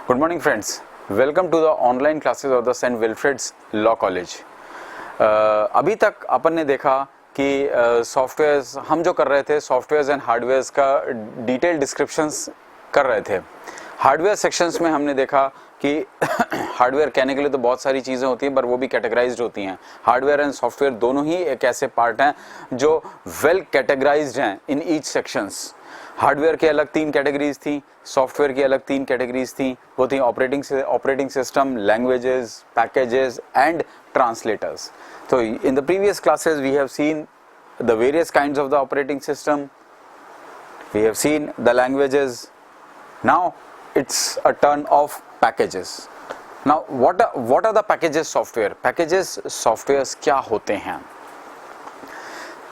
Good morning friends, welcome to the online classes of the Saint Wilfred's law college. अभी तक अपन ने देखा कि सॉफ्टवेयर्स हम जो कर रहे थे, सॉफ्टवेयर्स एंड हार्डवेयर्स का डिटेल डिस्क्रिप्शंस कर रहे थे। हार्डवेयर सेक्शंस में हमने देखा कि हार्डवेयर कहने के लिए तो बहुत सारी चीज़ें होती हैं, पर वो भी कैटेगराइज्ड होती हैं। हार्डवेयर एंड सॉफ्टवेयर दोनों ही एक ऐसे पार्ट हैं जो वेल कैटेगराइज्ड हैं इन ईच सेक्शंस। हार्डवेयर की अलग 3 कैटेगरीज थी, सॉफ्टवेयर की अलग 3 कैटेगरीज थी। वो थी operating system, languages, packages and translators. तो in the previous classes we have seen the various kinds of the operating system, we have seen the languages. Now it's a turn of packages. Now what are the packages software? Packages softwares क्या होते हैं?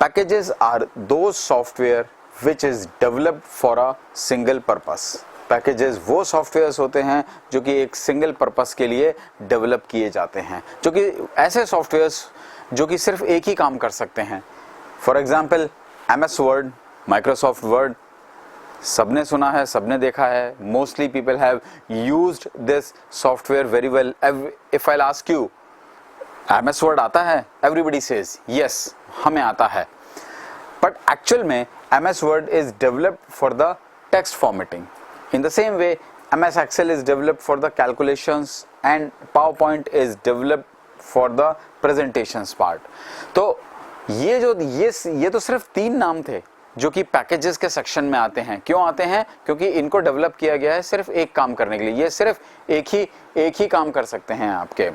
Packages are those software which is developed for a single purpose. Packages वो softwares होते हैं जो कि एक single purpose के लिए डेवलप किए जाते हैं, जो कि ऐसे सॉफ्टवेयर्स जो कि सिर्फ एक ही काम कर सकते हैं। For example MS word, Microsoft word, सबने सुना है, सबने देखा है। Mostly people have used this software very well. If I ask you MS word आता है, एवरीबडी सेज यस, हमें आता है। बट एक्चुअल में MS word is developed for the text formatting. In the same way MS Excel is developed for the calculations and PowerPoint is developed for the presentations part. तो ये तो सिर्फ 3 नाम थे जो कि पैकेजेस के सेक्शन में आते हैं। क्यों आते हैं? क्योंकि इनको डेवलप किया गया है सिर्फ एक काम करने के लिए। ये सिर्फ एक ही काम कर सकते हैं आपके,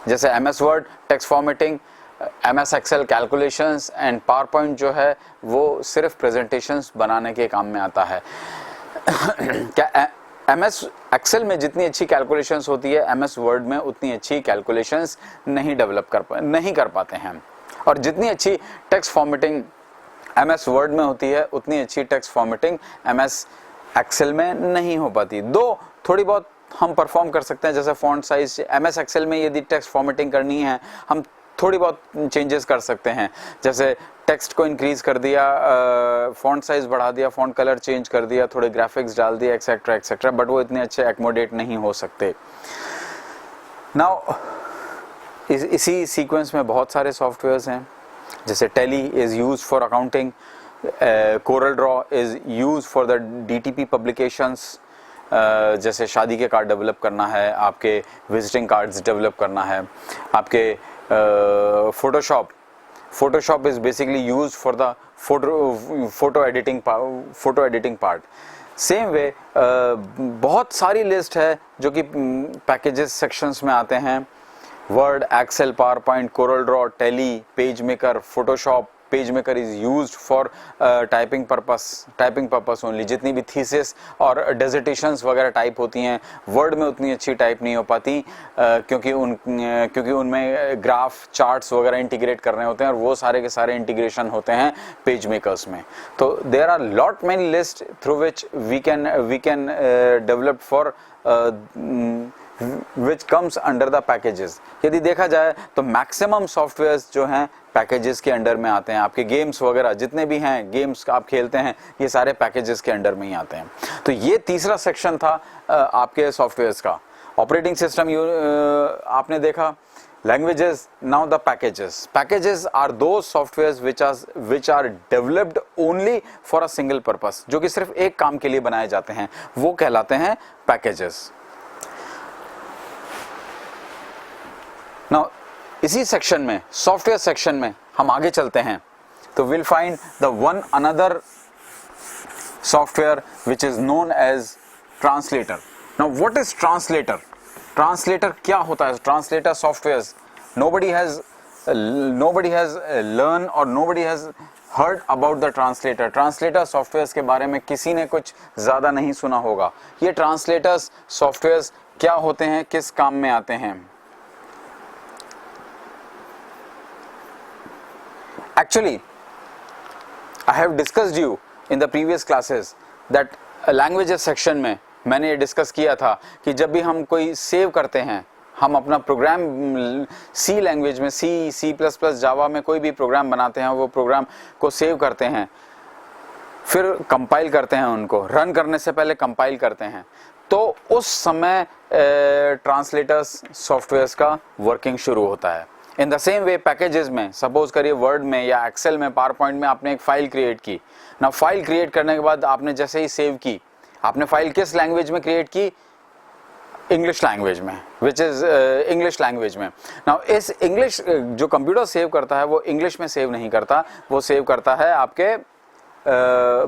जैसे MS word text formatting, MS Excel calculations and PowerPoint जो है वो सिर्फ प्रेजेंटेशंस बनाने के काम में आता है। क्या MS Excel में जितनी अच्छी कैलकुलेशंस होती है, MS वर्ड में उतनी अच्छी कैलकुलेशंस नहीं कर पाते हैं। और जितनी अच्छी टेक्स्ट फॉर्मेटिंग MS वर्ड में होती है, उतनी अच्छी टेक्स्ट फॉर्मेटिंग MS Excel में नहीं हो पाती। दो थोड़ी बहुत हम परफॉर्म कर सकते हैं, जैसे फॉन्ट साइज। MS Excel में यदि टेक्स्ट फॉर्मेटिंग करनी है, हम थोड़ी बहुत चेंजेस कर सकते हैं, जैसे टेक्स्ट को इंक्रीज कर दिया, फॉन्ट साइज बढ़ा दिया, फॉन्ट कलर चेंज कर दिया, थोड़े ग्राफिक्स डाल दिया, एक्सेट्रा एक्सेट्रा, बट वो इतने अच्छे एकोमोडेट नहीं हो सकते। नाउ इसी सीक्वेंस में बहुत सारे सॉफ्टवेयर्स हैं, जैसे tally is used for accounting, Corel Draw is used for the DTP publications, जैसे शादी के कार्ड डेवलप करना है, आपके विजिटिंग कार्ड्स डेवलप करना है, आपके Photoshop is basically used for the photo editing part. Same way बहुत सारी लिस्ट है जो कि पैकेजेस सेक्शंस में आते हैं। Word, Excel, PowerPoint, CorelDRAW, Tally, PageMaker, Photoshop. PageMaker is used for typing purpose only. जितनी भी थीसिस और डिसर्टेशंस वगैरह टाइप होती हैं, वर्ड में उतनी अच्छी टाइप नहीं हो पाती, क्योंकि उनमें ग्राफ, चार्ट्स वगैरह इंटीग्रेट करने होते हैं, और वो सारे के सारे इंटीग्रेशन होते हैं पेज मेकर्स में। तो there are lot many list through which we can develop for which comes under the packages. यदि देखा जाए तो मैक्सिमम सॉफ्टवेयर्स जो हैं पैकेजेस के अंडर में आते हैं। आपके गेम्स वगैरह जितने भी हैं, गेम्स आप खेलते हैं, ये सारे पैकेजेस के अंडर में ही आते हैं। तो ये तीसरा सेक्शन था आपके सॉफ्टवेयर्स का। ऑपरेटिंग सिस्टम आपने देखा, languages, now the packages. Packages are two softwares which are developed only for a single purpose, जो कि सिर्फ एक काम के लिए बनाए जाते हैं, वो कहलाते हैं पैकेजेस। Now, इसी सेक्शन में, सॉफ्टवेयर सेक्शन में हम आगे चलते हैं, तो will find the one another software which is known as translator. Now what is translator? Translator क्या होता है? Translator software nobody has learned or nobody has heard about the translator. Translator softwares के बारे में किसी ने कुछ ज्यादा नहीं सुना होगा। ये ट्रांसलेटर्स सॉफ्टवेयर्स क्या होते हैं, किस काम में आते हैं? Actually, I have discussed you in the previous classes that languages section में मैंने ये डिस्कस किया था कि जब भी हम कोई सेव करते हैं, हम अपना प्रोग्राम C लैंग्वेज में, C++, जावा में कोई भी प्रोग्राम बनाते हैं, वो प्रोग्राम को सेव करते हैं, फिर कंपाइल करते हैं, उनको रन करने से पहले कंपाइल करते हैं, तो उस समय ट्रांसलेटर्स सॉफ्टवेयर्स का वर्किंग शुरू होता है। In the same way packages में, सपोज करिए वर्ड में या एक्सेल में, पावर पॉइंट में आपने एक फाइल क्रिएट की ना, फाइल क्रिएट करने के बाद आपने जैसे ही सेव की, आपने फाइल किस लैंग्वेज में क्रिएट की? इंग्लिश लैंग्वेज में, विच इज इंग्लिश लैंग्वेज में। नाउ इस इंग्लिश जो कंप्यूटर सेव करता है वो इंग्लिश में सेव नहीं करता, वो सेव करता है आपके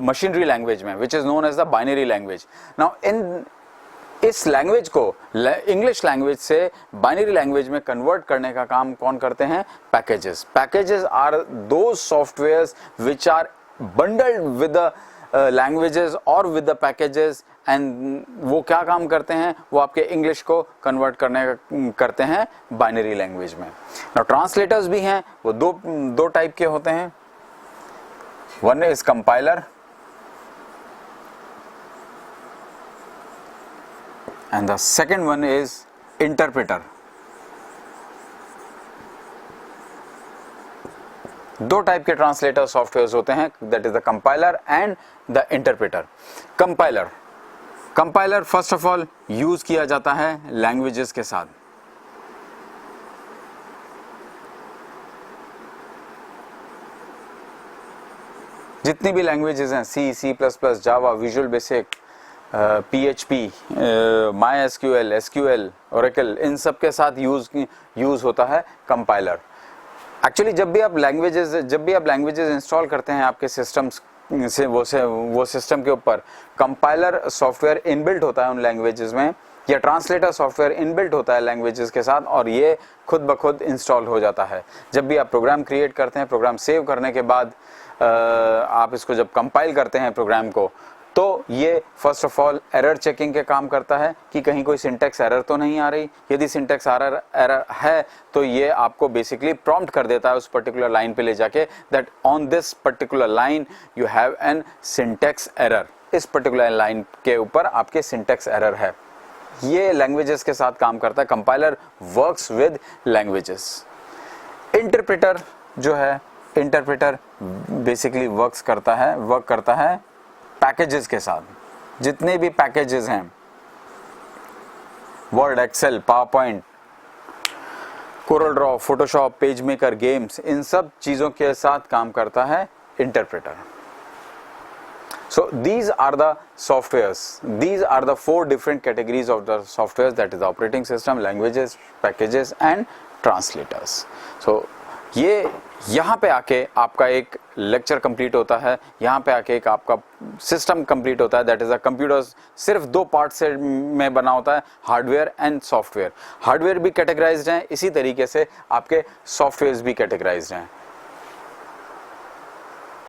मशीनरी लैंग्वेज में, which is known as the binary language. Now in इस लैंग्वेज को इंग्लिश लैंग्वेज से बाइनरी लैंग्वेज में कन्वर्ट करने का काम कौन करते हैं? Packages. Packages are two softwares which are bundled with the languages or with the packages, and वो क्या काम करते हैं? वो आपके इंग्लिश को कन्वर्ट करते हैं बाइनरी लैंग्वेज में। नाउ ट्रांसलेटर्स भी हैं, वो दो टाइप के होते हैं। One is compiler and the second one is interpreter। दो टाइप के ट्रांसलेटर सॉफ्टवेयर्स होते हैं, that is the compiler and the interpreter. Compiler first of all use किया जाता है लैंग्वेजेस के साथ। जितनी भी लैंग्वेजेस हैं, C, C++, Java, visual basic, PHP, MySQL, SQL, Oracle, इन सब के साथ यूज होता है कंपाइलर। एक्चुअली जब भी आप लैंग्वेजेस इंस्टॉल करते हैं आपके सिस्टम्स से वो सिस्टम के ऊपर, कंपाइलर सॉफ्टवेयर इनबिल्ट होता है उन लैंग्वेजेस में, या ट्रांसलेटर सॉफ्टवेयर इनबिल्ट होता है लैंग्वेजेस के साथ, और ये खुद ब खुद इंस्टॉल हो जाता है। जब भी आप प्रोग्राम क्रिएट करते हैं, प्रोग्राम सेव करने के बाद आप इसको जब कंपाइल करते हैं प्रोग्राम को, तो ये first of all error checking के काम करता है कि कहीं कोई सिंटेक्स एरर तो नहीं आ रही। यदि सिंटेक्स एरर है तो ये आपको बेसिकली प्रॉम्प्ट कर देता है उस पर्टिकुलर लाइन पे ले जाके, that on this particular line you have an syntax error. इस पर्टिकुलर लाइन के ऊपर आपके सिंटेक्स एरर है। ये लैंग्वेजेस के साथ काम करता है। Compiler works with languages. Interpreter जो है, इंटरप्रेटर बेसिकली वर्क करता है पैकेजेस के साथ। जितने भी पैकेजेस हैं, Word, Excel, PowerPoint, CorelDraw, Photoshop, PageMaker, games, इन सब चीजों के साथ काम करता है interpreter. So these are the softwares. These are the 4 different categories of the softwares, that is the operating system, languages, packages and translators. So ये यहाँ पे आके आपका एक लेक्चर कंप्लीट होता है, यहाँ पे आके एक आपका सिस्टम कंप्लीट होता है, दैट इज अ कंप्यूटर सिर्फ 2 पार्ट से में बना होता है, हार्डवेयर एंड सॉफ्टवेयर। हार्डवेयर भी कैटेगराइज्ड हैं, इसी तरीके से आपके सॉफ्टवेयर भी कैटेगराइज्ड हैं।